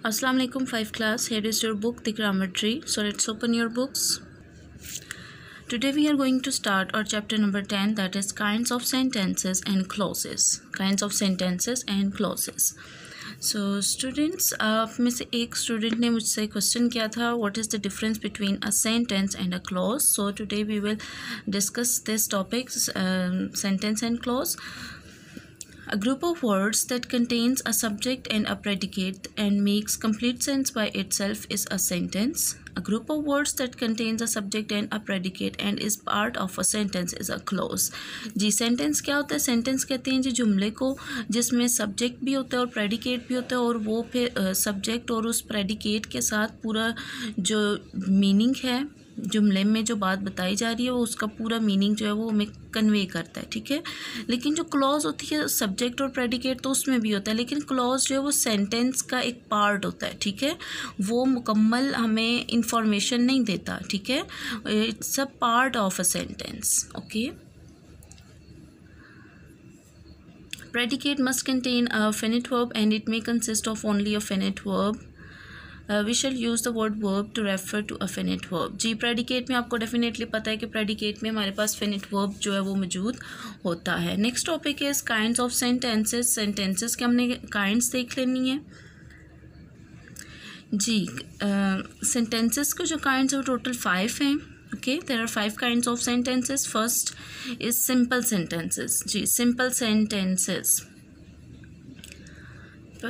Assalamu alaikum 5 class. Here is your book, The Grammar Tree. So let's open your books. Today we are going to start our chapter number 10, that is kinds of sentences and clauses. Kinds of sentences and clauses. So students, आप में से एक student ने मुझसे question किया था, what is the difference between a sentence and a clause? So today we will discuss this topic, sentence and clause. A group of words that contains a subject and a predicate and makes complete sense by itself is a sentence. A group of words that contains a subject and a predicate and is part of a sentence is a clause. Ji sentence क्या होता है? Sentence कहते हैं जी जुमले को जिसमें subject भी होता है और predicate भी होता है और वो फिर subject और उस predicate के साथ पूरा जो meaning है जुमले में जो बात बताई जा रही है वो उसका पूरा मीनिंग जो है वो हमें कन्वे करता है, ठीक है। लेकिन जो क्लॉज होती है सब्जेक्ट और प्रेडिकेट तो उसमें भी होता है, लेकिन क्लॉज जो है वो सेंटेंस का एक पार्ट होता है, ठीक है। वो मुकम्मल हमें इंफॉर्मेशन नहीं देता, ठीक है। It's a part of a sentence, okay. Predicate must contain a finite verb and it may consist of only a finite verb. We shall use the word verb to refer to a finite verb. जी predicate में आपको definitely पता है कि predicate में हमारे पास finite verb जो है वो मौजूद होता है। Next topic is kinds of sentences. Sentences के हमने kinds देख लेनी है जी। sentences के जो kinds है वो total 5 हैं। Okay, there are 5 kinds of sentences. First is simple sentences. Ji simple sentences.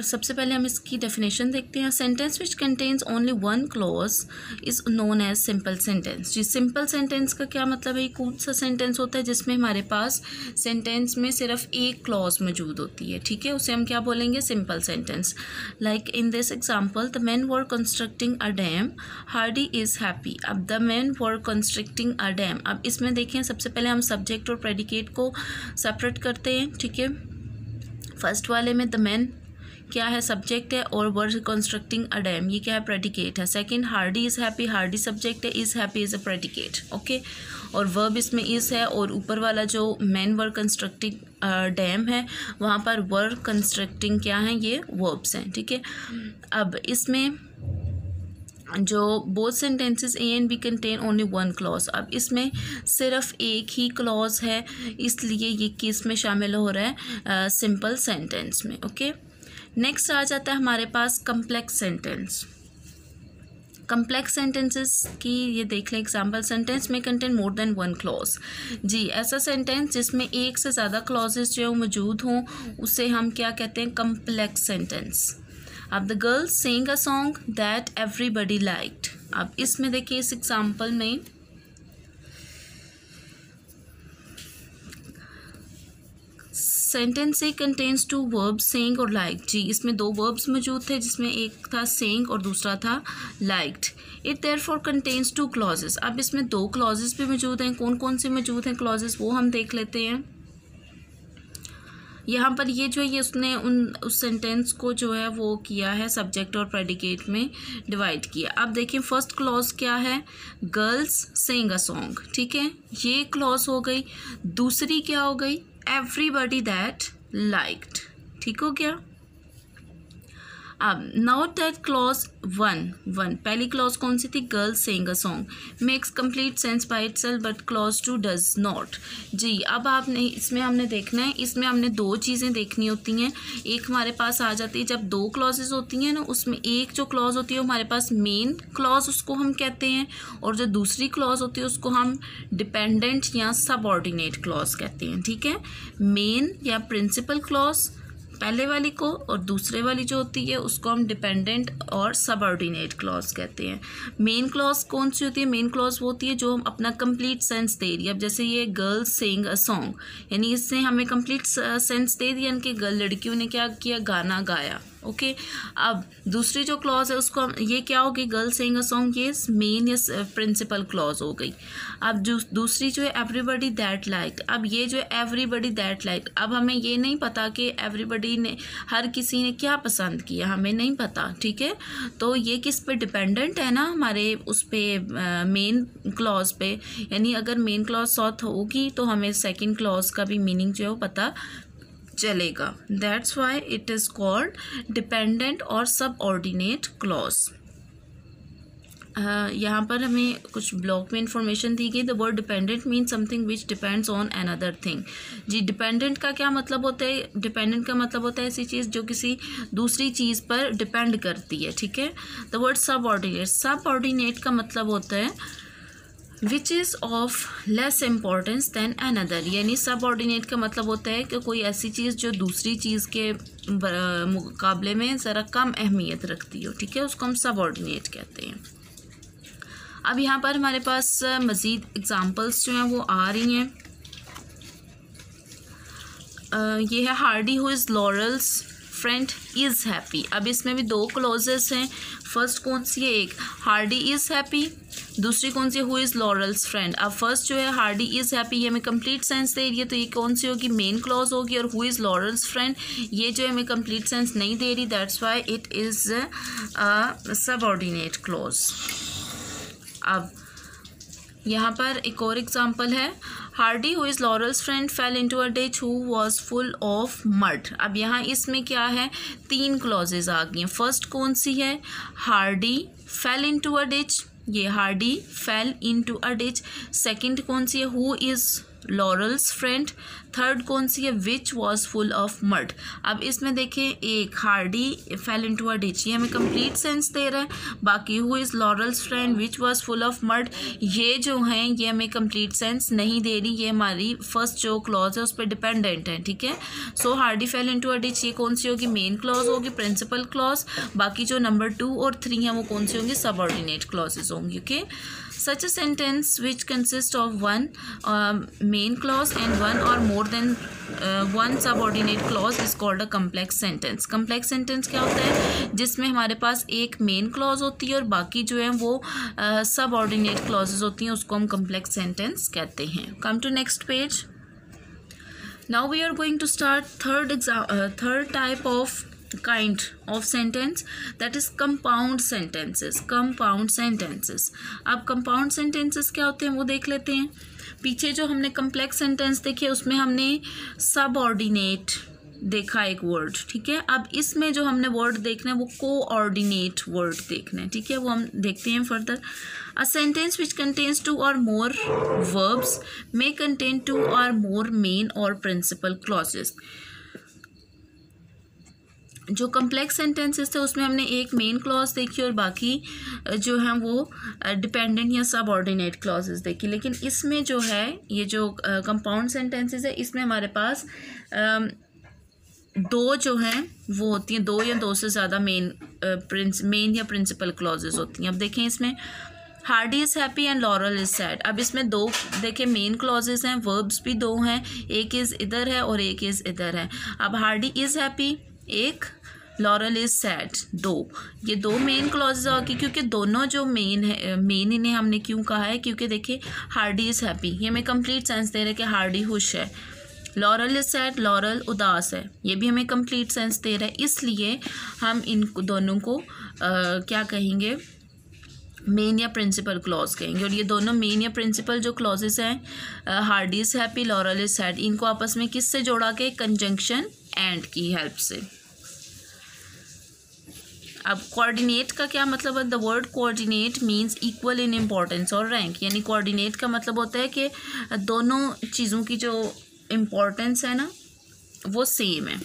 सबसे पहले हम इसकी डेफिनेशन देखते हैं। Sentence which contains only one clause is known as simple sentence. जी सिंपल सेंटेंस का क्या मतलब है? कौन सा सेंटेंस होता है जिसमें हमारे पास सेंटेंस में सिर्फ एक क्लॉज मौजूद होती है, ठीक है, उसे हम क्या बोलेंगे? Simple sentence. Like in this example, the man were constructing a dam, Hardy is happy. अब the man were constructing a dam, अब इसमें देखें सबसे पहले हम सब्जेक्ट और प्रेडिकेट को सेपरेट करते हैं, ठीक है। फर्स्ट वाले में द मैन क्या है? सब्जेक्ट है और वर कंस्ट्रक्टिंग अ डैम ये क्या है? प्रेडिकेट है। Second Hardy is happy, Hardy subject है, is happy is a predicate, okay. और वर्ब इसमें इज़ है और ऊपर वाला जो मैन वर कंस्ट्रक्टिंग डैम है वहाँ पर वर कंस्ट्रक्टिंग क्या है? ये वर्ब्स हैं, ठीक है। अब इसमें जो both sentences A and B contain only one clause, अब इसमें सिर्फ एक ही क्लॉज है, इसलिए ये किस में शामिल हो रहा है? सिंपल सेंटेंस में, ओके। नेक्स्ट आ जाता है हमारे पास कम्प्लेक्स सेंटेंस। कम्प्लेक्स सेंटेंसेस की ये देख लें एग्जाम्पल, सेंटेंस में contain more than one clause. जी ऐसा सेंटेंस जिसमें एक से ज़्यादा क्लॉजेस जो मौजूद हों उसे हम क्या कहते हैं? Complex sentence. अब the girls sing a song that everybody liked, अब इसमें देखिए इस एग्जाम्पल में सेंटेंस से कंटेन्स टू वर्ब्स सेइंग और लाइक। जी इसमें दो वर्ब्स मौजूद थे जिसमें एक था सेइंग और दूसरा था liked. It therefore contains two clauses, अब इसमें दो क्लॉजेस भी मौजूद हैं। कौन कौन से मौजूद हैं क्लॉजेस वो हम देख लेते हैं। यहाँ पर ये जो है ये उसने उस सेंटेंस को जो है वो किया है सब्जेक्ट और प्रेडिकेट में डिवाइड किया। अब देखिए फर्स्ट क्लॉज क्या है? गर्ल्स सिंग अ सॉन्ग, ठीक है, ये क्लॉज हो गई। दूसरी क्या हो गई? एवरीबडी दैट लाइक्ड, ठीक हो गया। अब नाउ दैट क्लॉज वन पहली क्लॉज कौन सी थी? Girls sing a song, makes complete sense by itself but clause two does not. जी अब आपने इसमें हमने देखना है, इसमें हमने दो चीज़ें देखनी होती हैं। एक हमारे पास आ जाती है जब दो क्लॉजेज होती हैं ना, उसमें एक जो क्लॉज होती है वो हमारे पास मेन क्लॉज उसको हम कहते हैं और जो दूसरी क्लॉज होती है उसको हम डिपेंडेंट या सबऑर्डिनेट क्लॉज कहते हैं, ठीक है। मेन या प्रिंसिपल क्लॉज पहले वाली को और दूसरे वाली जो होती है उसको हम डिपेंडेंट और सबऑर्डिनेट क्लॉज कहते हैं। मेन क्लॉज कौन सी होती है? मेन क्लॉज वो होती है जो हम अपना कंप्लीट सेंस दे रही है। अब जैसे ये गर्ल्स सिंग अ सॉन्ग, यानी इससे हमें कंप्लीट सेंस दे दिया कि लड़कियों ने क्या किया? गाना गाया, ओके। अब दूसरी जो क्लॉज है उसको हम ये क्या होगी? गर्ल्स सिंग अ सॉन्ग, ये मेन या प्रिंसिपल क्लॉज हो गई। अब जो दूसरी जो है एवरीबडी दैट लाइक्ड, अब ये जो है एवरीबडी दैट लाइक्ड, अब हमें ये नहीं पता कि एवरीबडी ने हर किसी ने क्या पसंद किया, हमें नहीं पता, ठीक है। तो ये किस पे डिपेंडेंट है ना? हमारे उस पे मेन क्लॉज पे, यानी अगर मेन क्लॉज सॉथ होगी तो हमें सेकंड क्लॉज का भी मीनिंग जो है वो पता चलेगा। That's why it is called dependent और सबऑर्डिनेट क्लॉज। यहाँ पर हमें कुछ ब्लॉक में इंफॉर्मेशन दी गई। The word dependent mean something which depends on another thing. जी, डिपेंडेंट का क्या मतलब होता है? डिपेंडेंट का मतलब होता है ऐसी चीज़ जो किसी दूसरी चीज़ पर डिपेंड करती है, ठीक है। द वर्ड सबऑर्डिनेट, सबऑर्डिनेट का मतलब होता है which is of less importance than another, यानी सबऑर्डिनेट का मतलब होता है कि कोई ऐसी चीज़ जो दूसरी चीज़ के मुकाबले में ज़रा कम अहमियत रखती हो, ठीक है, उसको हम सबऑर्डिनेट कहते हैं। अब यहाँ पर हमारे पास मज़ीद एग्ज़ाम्पल्स जो हैं वो आ रही हैं। ये है Hardy who is Laurel's friend is happy. अब इसमें भी दो क्लॉजेस हैं। फर्स्ट कौन सी है? एक हार्डी इज़ हैप्पी, दूसरी कौन सी है? Who is Laurel's friend. अब फर्स्ट जो है हार्डी इज़ हैप्पी, ये हमें कंप्लीट सेंस दे रही है, तो ये कौन सी होगी? मेन क्लॉज होगी। और हु इज़ लॉरल्स फ्रेंड, ये जो है हमें कंप्लीट सेंस नहीं दे रही, that's why it is subordinate clause. अब यहाँ पर एक और एग्जाम्पल है, Hardy who is Laurel's friend fail into a ditch who was full of mud. अब यहाँ इसमें क्या है? तीन क्लॉजेज आ गई हैं। फर्स्ट कौन सी है? Hardy fell into a ditch, ये Hardy fell into a ditch. Second कौन सी है? Who is Laurel's friend. Third कौन सी है? Which was full of mud. अब इसमें देखें, एक Hardy fell into a ditch, ये हमें कंप्लीट सेंस दे रहा है। बाकी who is Laurel's friend, which was full of mud, ये जो हैं ये हमें कंप्लीट सेंस नहीं दे रही, ये हमारी फर्स्ट जो क्लॉज है उस पर डिपेंडेंट है, ठीक है। So Hardy fell into a ditch, ये कौन सी होगी? मेन क्लॉज होगी, प्रिंसिपल क्लॉज। बाकी जो नंबर 2 और 3 हैं वो कौन सी होंगी? सबऑर्डिनेट क्लॉजेज होंगी, okay. Such a sentence which consists of one main clause and one or more than one subordinate clause is called a complex sentence. Complex sentence क्या होता है? जिसमें हमारे पास एक main clause होती है और बाकी जो है वो subordinate clauses होती हैं, उसको हम complex sentence कहते हैं। Come to next page. Now we are going to start third type of kind of sentence, that is compound sentences. Compound sentences. अब compound sentences क्या होते हैं वो देख लेते हैं। पीछे जो हमने complex sentence देखे उसमें हमने subordinate देखा एक वर्ड, ठीक है। अब इसमें जो हमने वर्ड देखना है वो कोऑर्डिनेट वर्ड देखना है, ठीक है, वो हम देखते हैं further. A sentence which contains 2 or more verbs may contain 2 or more main or principal clauses. जो कम्प्लेक्स सेंटेंसेस थे उसमें हमने एक मेन क्लॉज देखी और बाकी जो हैं वो डिपेंडेंट या सबऑर्डिनेट क्लॉजेस देखी। लेकिन इसमें जो है ये जो कंपाउंड सेंटेंसेस है इसमें हमारे पास दो जो हैं वो होती हैं, दो या दो से ज़्यादा मेन या प्रिंसिपल क्लॉजेस होती हैं। अब देखें इसमें Hardy is happy and lauryl is sad. अब इसमें दो देखें मेन क्लॉजेस हैं, वर्ब्स भी दो हैं, एक इज़ इधर है और एक इज़ इधर है। अब हार्डी इज़ हैप्पी एक, लॉरल इज़ सैड दो, ये दो मेन क्लॉजेज होगी क्योंकि दोनों जो मेन है, मेन इन्हें हमने क्यों कहा है क्योंकि देखिए हार्डी इज़ हैप्पी ये हमें कंप्लीट सेंस दे रहा है कि हार्डी खुश है। लॉरल इज़ सैड, लॉरल उदास है, ये भी हमें कंप्लीट सेंस दे रहा है, इसलिए हम इन दोनों को क्या कहेंगे? मेन या प्रिंसिपल क्लॉज कहेंगे। और ये दोनों मेन या प्रिंसिपल जो क्लॉजेस हैं Hardy is happy, lauryl is sad, इनको आपस में किससे जोड़ा के? कंजंक्शन एंड की हेल्प से। अब कोऑर्डिनेट का क्या मतलब है? The word coordinate means equal in importance और रैंक, यानी कोऑर्डिनेट का मतलब होता है कि दोनों चीज़ों की जो इम्पोर्टेंस है ना वो सेम है।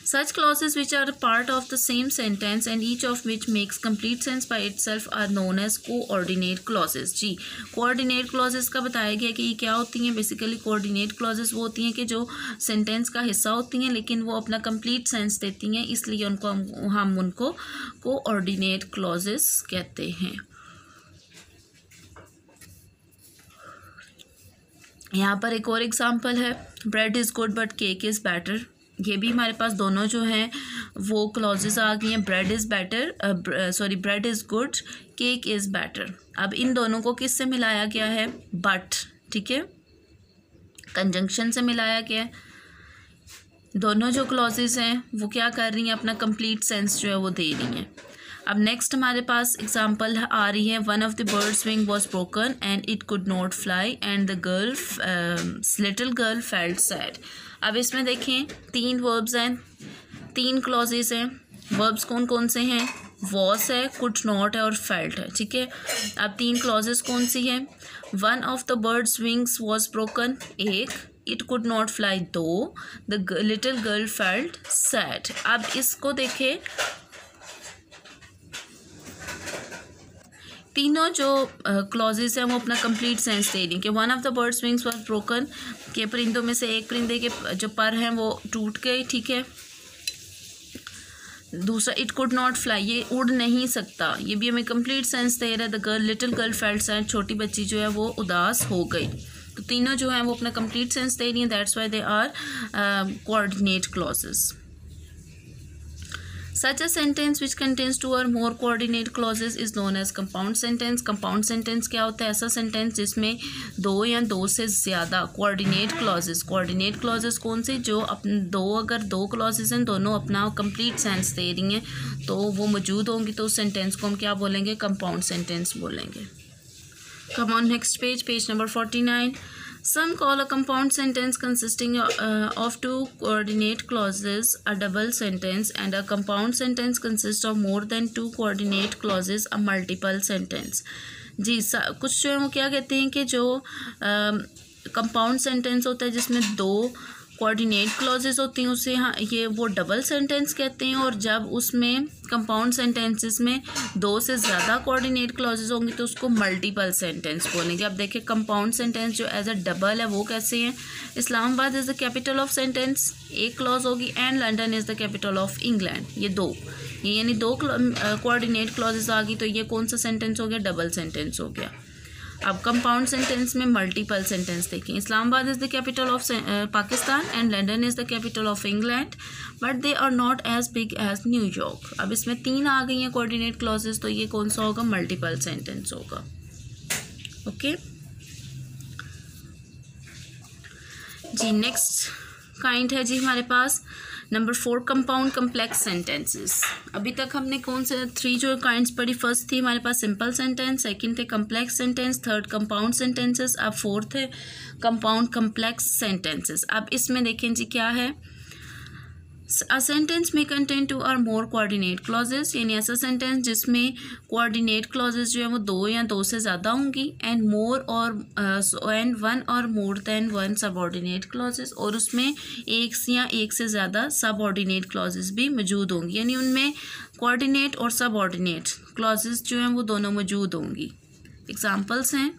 Such clauses which are part of the same sentence and each of which makes complete sense by itself are known as coordinate clauses. Ji, coordinate clauses का बताया गया कि ये क्या होती हैं। बेसिकली coordinate clauses वो होती हैं कि जो सेंटेंस का हिस्सा होती हैं लेकिन वो अपना complete sense देती हैं, इसलिए उनको हम उनको coordinate clauses कहते हैं। यहाँ पर एक और एग्जाम्पल है, bread is good but cake is better. ये भी हमारे पास दोनों जो हैं वो क्लॉजेस आ गई हैं। Bread is better, bread is good, cake is better. अब इन दोनों को किससे मिलाया गया है? बट, ठीक है, कंजंक्शन से मिलाया गया है। दोनों जो क्लॉजेस हैं वो क्या कर रही हैं? अपना कंप्लीट सेंस जो है वो दे रही हैं। अब नेक्स्ट हमारे पास एग्जांपल आ रही है, one of the birds wing was broken and it could not fly and the little girl felt sad. अब इसमें देखें 3 वर्ब्स हैं, 3 क्लॉजेस हैं। वर्ब्स कौन कौन से हैं? वॉस है, कुड नॉट है और फेल्ट है, ठीक है। अब 3 क्लॉजेस कौन सी हैं? One of the bird's wings was broken, एक। It could not fly, 2। The little girl felt sad. अब इसको देखें, तीनों जो क्लॉजेस हैं वो अपना कंप्लीट सेंस दे रही हैं कि one of the bird's wings were broken, के परिंदों में से एक परिंदे के जो पर हैं वो टूट गए, ठीक है। दूसरा इट कुड नॉट फ्लाई, ये उड़ नहीं सकता, ये भी हमें कंप्लीट सेंस दे रहा है। The girl little girl felt sad, छोटी बच्ची जो है वो उदास हो गई। तो तीनों जो हैं वो अपना कंप्लीट सेंस दे रही हैं, that's why they are coordinate clauses. Such a sentence which contains 2 or more coordinate clauses is known as compound sentence. Compound sentence क्या होता है? ऐसा sentence जिसमें 2 या 2 से ज़्यादा coordinate clauses, coordinate clauses कौन से? जो अपने अगर 2 clauses हैं, दोनों अपना complete sense दे रही हैं तो वो मौजूद होंगी, तो उस sentence को हम क्या बोलेंगे? compound sentence बोलेंगे। Come on next page, page number 49. Some call a compound sentence consisting of 2 coordinate clauses a double sentence, and a compound sentence consists of more than 2 coordinate clauses a multiple sentence. जी कुछ जो है वो क्या कहते हैं कि जो compound sentence होता है जिसमें 2 कोऑर्डिनेट क्लॉजेस होती हैं उसे ये वो डबल सेंटेंस कहते हैं, और जब उसमें कंपाउंड सेंटेंसेस में 2 से ज़्यादा कोऑर्डिनेट क्लॉजेस होंगी तो उसको मल्टीपल सेंटेंस बोलेंगे। अब देखिए कंपाउंड सेंटेंस जो एज अ डबल है वो कैसे हैं? Islamabad is the capital of sentence, एक क्लॉज होगी, and London is the capital of England, ये 2, ये यानी 2 कोऑर्डिनेट क्लॉजेस आ गई, तो ये कौन सा सेंटेंस हो गया? डबल सेंटेंस हो गया। अब कंपाउंड सेंटेंस में मल्टीपल सेंटेंस देखें। Islamabad is the capital of Pakistan and London is the capital of England, but they are not as big as New York. अब इसमें 3 आ गई हैं कोऑर्डिनेट क्लॉजेस, तो ये कौन सा होगा? मल्टीपल सेंटेंस होगा। ओके जी, नेक्स्ट काइंड है जी हमारे पास नंबर 4 कंपाउंड कम्प्लेक्स सेंटेंसेस। अभी तक हमने कौन से 3 जो काइंड्स पढ़ी? फर्स्ट थी हमारे पास सिंपल सेंटेंस, सेकंड थे complex sentence, third compound sentences, अब फोर्थ है कंपाउंड कम्प्लेक्स सेंटेंसेस। अब इसमें देखें जी क्या है? A sentence may contain 2 or more coordinate clauses, यानी ऐसा सेंटेंस जिसमें कोऑर्डिनेट क्लॉजेस जो है वो 2 या 2 से ज़्यादा होंगी, एंड मोर और एंड 1 और मोर देन 1 सबऑर्डिनेट क्लॉजेस, और उसमें एक से ज़्यादा सबऑर्डिनेट क्लॉजेस भी मौजूद होंगी, यानी उनमें कोऑर्डिनेट और सबऑर्डिनेट क्लॉजेस जो हैं वो दोनों मौजूद होंगी। एग्जाम्पल्स हैं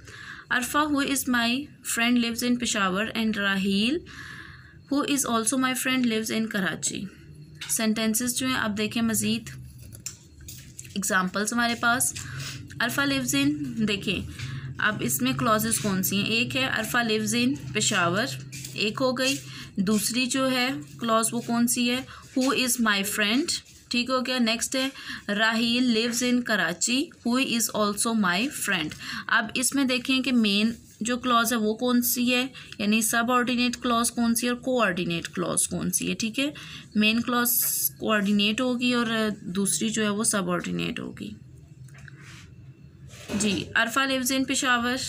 Arfa who is my friend lives in Peshawar, and Raheel who is also my friend lives in Karachi. Sentences जो हैं अब देखें मज़ीद एग्ज़ाम्पल्स हमारे पास। अरफा लिव्स इन, देखें अब इसमें क्लॉजेस कौन सी हैं? एक है अरफा लिव्स इन पेशावर, एक हो गई। दूसरी जो है क्लॉज वो कौन सी है? हु इज़ माई फ्रेंड, ठीक हो गया। नेक्स्ट है Raheel lives in Karachi, who is also my friend. अब इसमें देखें कि मेन जो क्लॉज है वो कौन सी है, यानी सब ऑर्डिनेट क्लॉज कौन सी है और कोऑर्डिनेट क्लॉज कौन सी है, ठीक है। मेन क्लॉज कोऑर्डिनेट होगी और दूसरी जो है वो सब ऑर्डिनेट होगी। जी अरफा लिव्स इन पेशावर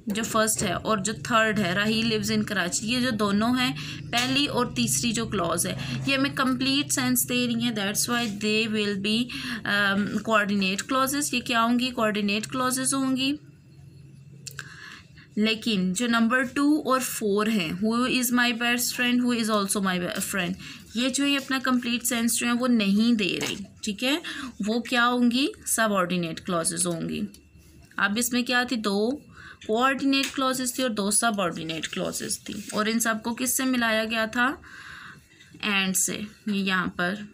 जो फर्स्ट है, और जो थर्ड है राहील लिव्स इन कराची, ये जो दोनों हैं पहली और तीसरी जो क्लॉज है ये हमें कंप्लीट सेंस दे रही हैं, that's why they will be coordinate clauses. ये क्या होंगी? कोऑर्डिनेट क्लॉजेस होंगी। लेकिन जो नंबर 2 और 4 हैं, who is my best friend, who is also my friend, ये जो है अपना कंप्लीट सेंस जो है वो नहीं दे रही, ठीक है। वो क्या होंगी? सब ऑर्डिनेट क्लॉजेज होंगी। अब इसमें क्या थी? 2 कोऑर्डिनेट क्लॉजेज थी और 2 सब ऑर्डिनेट क्लॉजेज थी, और इन सबको किससे मिलाया गया था? एंड से। ये यहाँ पर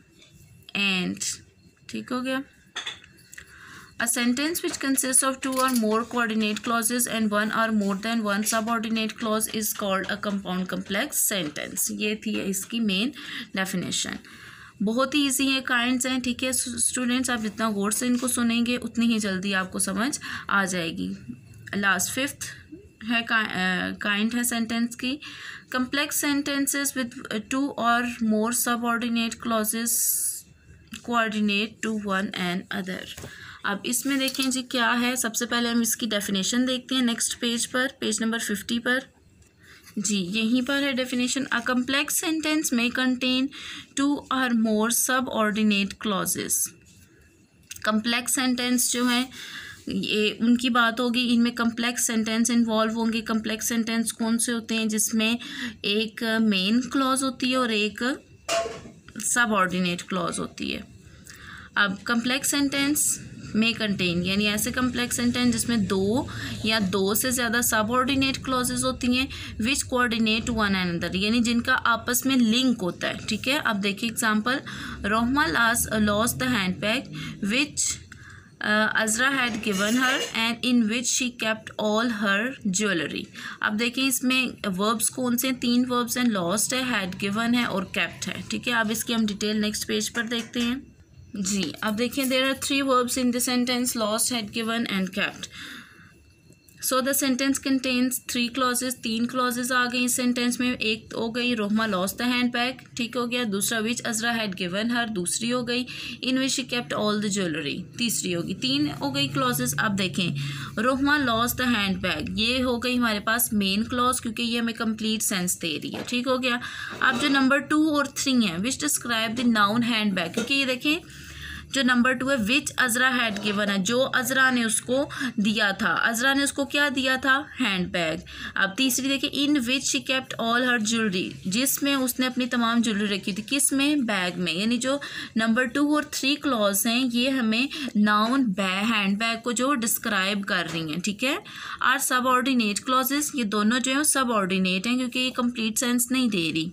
एंड, ठीक हो गया। A sentence which consists of 2 or more coordinate clauses and 1 or more than 1 subordinate clause is called a compound complex sentence. ये थी इसकी मेन डेफिनेशन। बहुत ही ईजी है, काइंड्स हैं, ठीक है स्टूडेंट्स। आप जितना गौर से इनको सुनेंगे उतनी ही जल्दी आपको समझ आ जाएगी। लास्ट 5th है काइंड है सेंटेंस की। complex sentences with 2 or more subordinate clauses coordinate to one another. अब इसमें देखें जी क्या है। सबसे पहले हम इसकी डेफिनेशन देखते हैं नेक्स्ट पेज पर, पेज नंबर 50 पर। जी यहीं पर है डेफिनेशन। अ कम्प्लेक्स सेंटेंस में contain 2 or more subordinate clauses. Complex sentence जो है ये उनकी बात होगी, इनमें कम्प्लेक्स सेंटेंस इन्वॉल्व होंगे। कम्प्लेक्स सेंटेंस कौन से होते हैं? जिसमें एक मेन क्लॉज होती है और एक सबऑर्डिनेट क्लॉज होती है। अब कम्प्लेक्स सेंटेंस में कंटेन यानी ऐसे कम्प्लेक्स सेंटेंस जिसमें 2 या 2 से ज़्यादा सबऑर्डिनेट क्लॉजेज होती हैं विच कोऑर्डिनेट वन अनदर, यानी जिनका आपस में लिंक होता है। ठीक है, अब देखिए example, Rohma lost the handbag which Azra had given her and in which she kept all her jewellery. अब देखिए इसमें वर्ब्स कौन से हैं? 3 वर्ब्स हैं, लॉस्ट है, हैड गिवन है और केप्ट है। ठीक है, अब इसकी हम डिटेल नेक्स्ट पेज पर देखते हैं। जी अब देखिए there are 3 verbs in the sentence, lost, had given and kept. So the sentence contains 3 clauses. 3 clauses आ गई इस सेंटेंस में। एक हो गई रोहमा लॉस्ट द हैंडबैग, ठीक हो गया। दूसरा विच अजरा हैड गिवन हर, दूसरी हो गई in which she kept all the jewellery, तीसरी होगी। 3 हो गई क्लॉजेज। अब देखें रोहमा लॉस्ट द हैंडबैग, ये हो गई हमारे पास मेन क्लॉज क्योंकि ये हमें कंप्लीट सेंस दे रही है। ठीक हो गया। अब जो नंबर 2 और 3 है विच डिस्क्राइब द नाउन हैंडबैग, क्योंकि ये देखें जो नंबर 2 है विच अजरा हैड गिवन है, जो अजरा ने उसको दिया था। अजरा ने उसको क्या दिया था? हैंडबैग। अब तीसरी देखिए in which she kept all her jewellery, जिसमें उसने अपनी तमाम ज्वेलरी रखी थी। किस में? बैग में। यानी जो नंबर 2 और 3 क्लॉज हैं ये हमें नाउन हैंडबैग को जो डिस्क्राइब कर रही हैं। ठीक है, आर सबऑर्डिनेट क्लॉजेस, ये दोनों जो है सबऑर्डिनेट हैं क्योंकि ये कंप्लीट सेंस नहीं दे रही।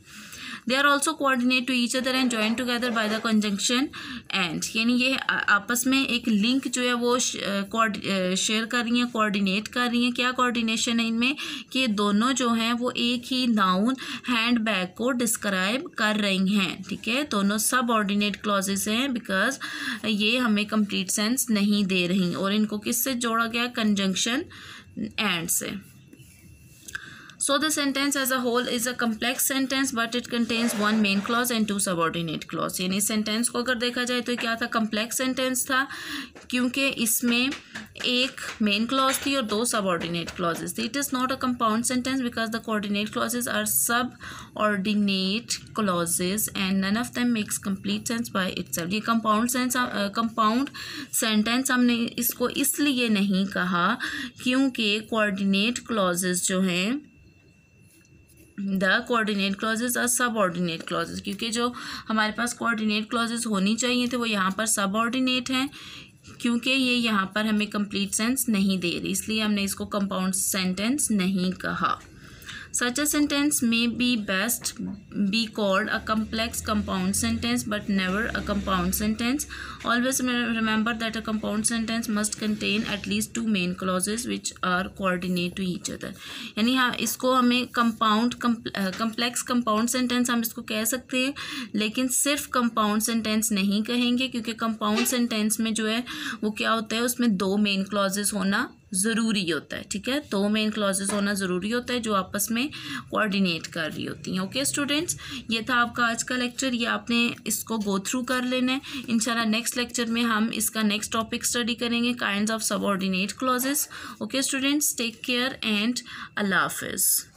They are also coordinate to each other and join together by the conjunction and, यानी ये आपस में एक लिंक जो है वो शेयर कर रही हैं, कोऑर्डिनेट कर रही हैं। क्या कोऑर्डिनेशन है इनमें? कि ये दोनों जो हैं वो एक ही नाउन हैंड बैग को डिस्क्राइब कर रही हैं। ठीक है, दोनों सब ऑर्डिनेट क्लॉजेस हैं बिकॉज ये हमें कंप्लीट सेंस नहीं दे रही और इनको किससे जोड़ा गया? कंजंक्शन एंड से। So the sentence as a whole is a complex sentence but it contains 1 main clause and 2 subordinate clause। यानी सेंटेंस को अगर देखा जाए तो क्या था? कम्प्लेक्स सेंटेंस था क्योंकि इसमें एक मेन क्लॉज थी और 2 सबऑर्डिनेट क्लॉजेस थी। It is not a compound sentence because the coordinate clauses are subordinate clauses and none of them makes complete sense by itself. ये कंपाउंड सेंटेंस हमने इसको इसलिए नहीं कहा क्योंकि कोऑर्डिनेट क्लॉजेस जो हैं the coordinate clauses are subordinate clauses, क्योंकि जो हमारे पास कोऑर्डिनेट क्लॉजेज होनी चाहिए थे वो यहाँ पर सबऑर्डिनेट हैं क्योंकि ये यहाँ पर हमें कंप्लीट सेंस नहीं दे रही, इसलिए हमने इसको कंपाउंड सेंटेंस नहीं कहा। Such a sentence may be best be called a complex compound sentence but never a compound sentence. Always remember that a compound sentence must contain at least 2 main clauses which are coordinate to each other। यानी हाँ इसको हमें complex compound sentence हम इसको कह सकते हैं लेकिन सिर्फ compound sentence नहीं कहेंगे क्योंकि compound sentence में जो है वो क्या होता है उसमें 2 main clauses होना ज़रूरी होता है। ठीक है, 2 मेन क्लॉजेस होना ज़रूरी होता है जो आपस में कोऑर्डिनेट कर रही होती हैं। ओके स्टूडेंट्स, ये था आपका आज का लेक्चर, ये आपने इसको गो थ्रू कर लेना है। इंशाल्लाह नेक्स्ट लेक्चर में हम इसका नेक्स्ट टॉपिक स्टडी करेंगे, kinds of subordinate clauses. Okay students, take care and अल्लाह हाफिज़।